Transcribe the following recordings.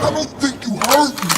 I don't think you heard me.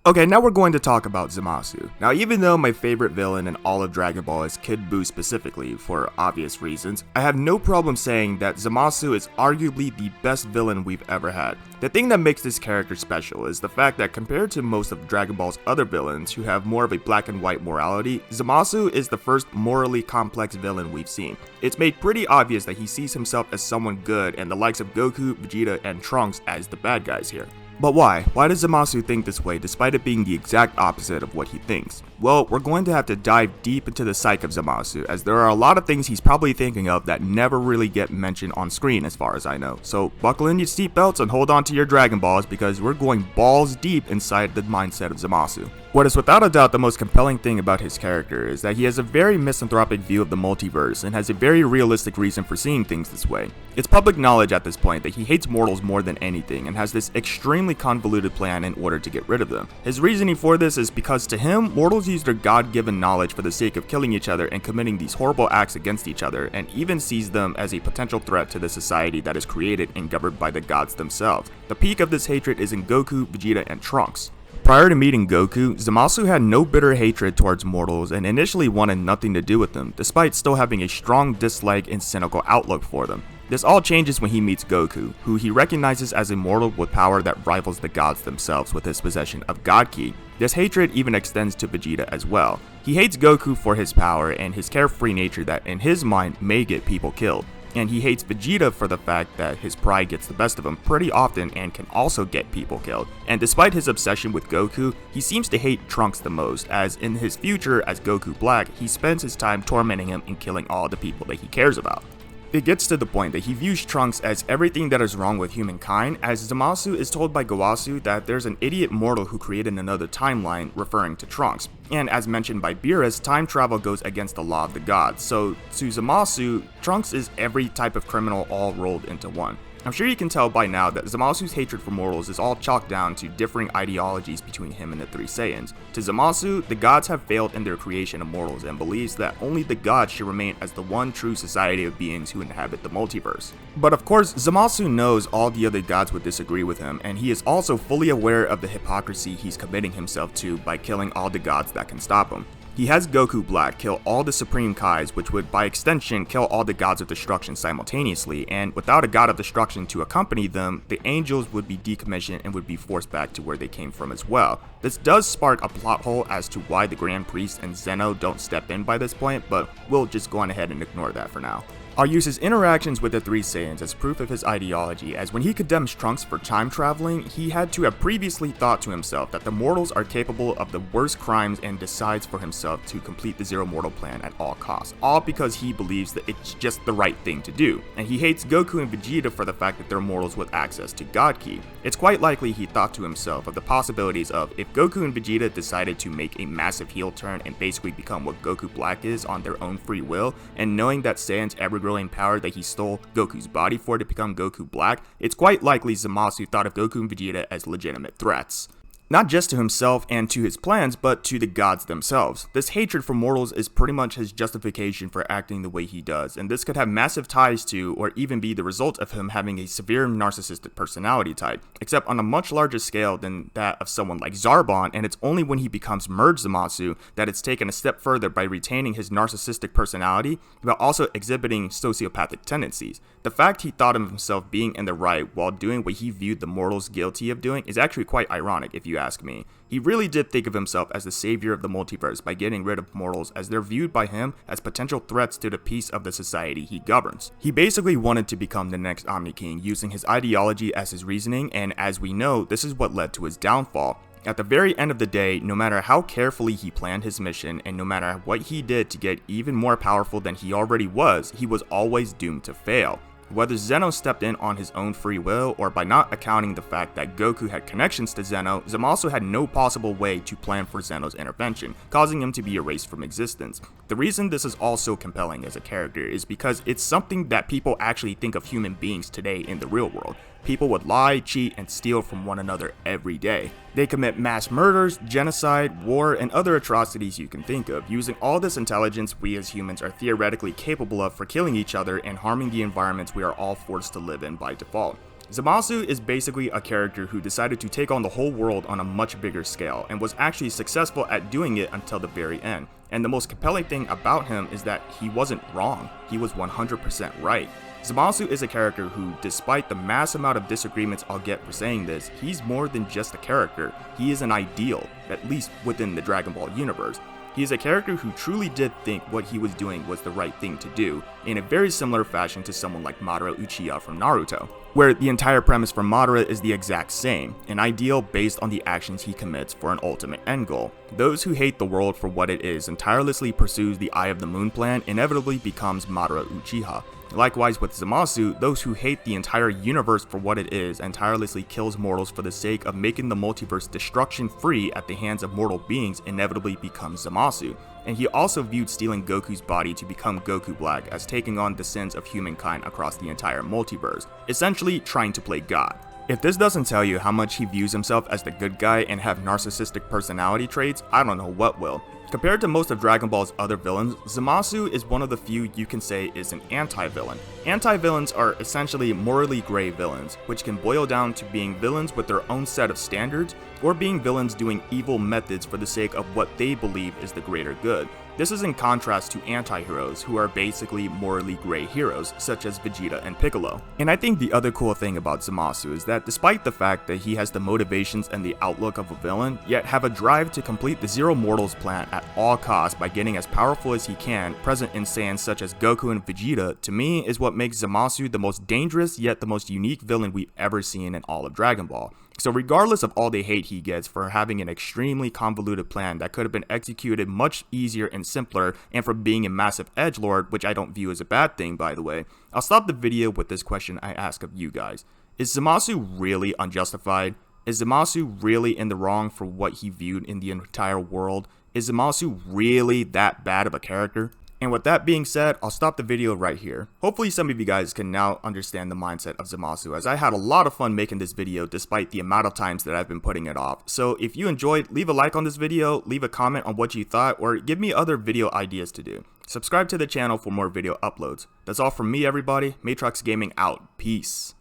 Okay, now we're going to talk about Zamasu. Now, even though my favorite villain in all of Dragon Ball is Kid Buu specifically, for obvious reasons, I have no problem saying that Zamasu is arguably the best villain we've ever had. The thing that makes this character special is the fact that compared to most of Dragon Ball's other villains who have more of a black and white morality, Zamasu is the first morally complex villain we've seen. It's made pretty obvious that he sees himself as someone good and the likes of Goku, Vegeta, and Trunks as the bad guys here. But why? Why does Zamasu think this way despite it being the exact opposite of what he thinks? Well, we're going to have to dive deep into the psyche of Zamasu, as there are a lot of things he's probably thinking of that never really get mentioned on screen as far as I know. So buckle in your seatbelts and hold on to your Dragon Balls because we're going balls deep inside the mindset of Zamasu. What is without a doubt the most compelling thing about his character is that he has a very misanthropic view of the multiverse and has a very realistic reason for seeing things this way. It's public knowledge at this point that he hates mortals more than anything and has this extremely convoluted plan in order to get rid of them. His reasoning for this is because to him, mortals use their God-given knowledge for the sake of killing each other and committing these horrible acts against each other, and even sees them as a potential threat to the society that is created and governed by the gods themselves. The peak of this hatred is in Goku, Vegeta, and Trunks. Prior to meeting Goku, Zamasu had no bitter hatred towards mortals and initially wanted nothing to do with them, despite still having a strong dislike and cynical outlook for them. This all changes when he meets Goku, who he recognizes as a mortal with power that rivals the gods themselves with his possession of God Ki. This hatred even extends to Vegeta as well. He hates Goku for his power and his carefree nature that in his mind may get people killed. And he hates Vegeta for the fact that his pride gets the best of him pretty often and can also get people killed. And despite his obsession with Goku, he seems to hate Trunks the most, as in his future as Goku Black, he spends his time tormenting him and killing all the people that he cares about. It gets to the point that he views Trunks as everything that is wrong with humankind, as Zamasu is told by Gowasu that there's an idiot mortal who created another timeline, referring to Trunks. And as mentioned by Beerus, time travel goes against the law of the gods, so to Zamasu, Trunks is every type of criminal all rolled into one. I'm sure you can tell by now that Zamasu's hatred for mortals is all chalked down to differing ideologies between him and the three Saiyans. To Zamasu, the gods have failed in their creation of mortals and believes that only the gods should remain as the one true society of beings who inhabit the multiverse. But of course, Zamasu knows all the other gods would disagree with him, and he is also fully aware of the hypocrisy he's committing himself to by killing all the gods that can stop him. He has Goku Black kill all the Supreme Kais, which would by extension kill all the gods of destruction simultaneously, and without a god of destruction to accompany them, the angels would be decommissioned and would be forced back to where they came from as well. This does spark a plot hole as to why the Grand Priest and Zeno don't step in by this point, but we'll just go on ahead and ignore that for now. I'll use his interactions with the three Saiyans as proof of his ideology, as when he condemns Trunks for time traveling, he had to have previously thought to himself that the mortals are capable of the worst crimes and decides for himself to complete the Zero Mortal plan at all costs, all because he believes that it's just the right thing to do. And he hates Goku and Vegeta for the fact that they're mortals with access to God Ki. It's quite likely he thought to himself of the possibilities of if Goku and Vegeta decided to make a massive heel turn and basically become what Goku Black is on their own free will, and knowing that Saiyan's ever-growing power that he stole Goku's body for to become Goku Black, it's quite likely Zamasu thought of Goku and Vegeta as legitimate threats. Not just to himself and to his plans, but to the gods themselves. This hatred for mortals is pretty much his justification for acting the way he does, and this could have massive ties to, or even be the result of him having a severe narcissistic personality type, except on a much larger scale than that of someone like Zarbon, and it's only when he becomes Merge Zamasu that it's taken a step further by retaining his narcissistic personality, but also exhibiting sociopathic tendencies. The fact he thought of himself being in the right while doing what he viewed the mortals guilty of doing is actually quite ironic if you ask me. He really did think of himself as the savior of the multiverse by getting rid of mortals, as they're viewed by him as potential threats to the peace of the society he governs. He basically wanted to become the next Omni King using his ideology as his reasoning, and as we know, this is what led to his downfall. At the very end of the day, no matter how carefully he planned his mission and no matter what he did to get even more powerful than he already was always doomed to fail. Whether Zeno stepped in on his own free will or by not accounting the fact that Goku had connections to Zeno, Zamasu had no possible way to plan for Zeno's intervention, causing him to be erased from existence. The reason this is all so compelling as a character is because it's something that people actually think of human beings today in the real world. People would lie, cheat, and steal from one another every day. They commit mass murders, genocide, war, and other atrocities you can think of, using all this intelligence we as humans are theoretically capable of for killing each other and harming the environments we are all forced to live in by default. Zamasu is basically a character who decided to take on the whole world on a much bigger scale, and was actually successful at doing it until the very end. And the most compelling thing about him is that he wasn't wrong, he was 100% right. Zamasu is a character who, despite the mass amount of disagreements I'll get for saying this, he's more than just a character, he is an ideal, at least within the Dragon Ball universe. He is a character who truly did think what he was doing was the right thing to do, in a very similar fashion to someone like Madara Uchiha from Naruto, where the entire premise for Madara is the exact same, an ideal based on the actions he commits for an ultimate end goal. Those who hate the world for what it is and tirelessly pursues the Eye of the Moon plan inevitably becomes Madara Uchiha. Likewise with Zamasu, those who hate the entire universe for what it is and tirelessly kills mortals for the sake of making the multiverse destruction free at the hands of mortal beings inevitably becomes Zamasu. And he also viewed stealing Goku's body to become Goku Black as taking on the sins of humankind across the entire multiverse, essentially trying to play God. If this doesn't tell you how much he views himself as the good guy and have narcissistic personality traits, I don't know what will. Compared to most of Dragon Ball's other villains, Zamasu is one of the few you can say is an anti-villain. Anti-villains are essentially morally gray villains, which can boil down to being villains with their own set of standards, or being villains doing evil methods for the sake of what they believe is the greater good. This is in contrast to anti-heroes, who are basically morally gray heroes, such as Vegeta and Piccolo. And I think the other cool thing about Zamasu is that despite the fact that he has the motivations and the outlook of a villain, yet have a drive to complete the Zero Mortals plan at all costs by getting as powerful as he can, present in Saiyans such as Goku and Vegeta, to me is what makes Zamasu the most dangerous yet the most unique villain we've ever seen in all of Dragon Ball. So regardless of all the hate he gets for having an extremely convoluted plan that could have been executed much easier and simpler, and for being a massive edgelord, which I don't view as a bad thing by the way, I'll stop the video with this question I ask of you guys. Is Zamasu really unjustified? Is Zamasu really in the wrong for what he viewed in the entire world? Is Zamasu really that bad of a character? And with that being said, I'll stop the video right here. Hopefully some of you guys can now understand the mindset of Zamasu, as I had a lot of fun making this video despite the amount of times that I've been putting it off. So if you enjoyed, leave a like on this video, leave a comment on what you thought, or give me other video ideas to do. Subscribe to the channel for more video uploads. That's all from me everybody, Matrox Gaming out. Peace.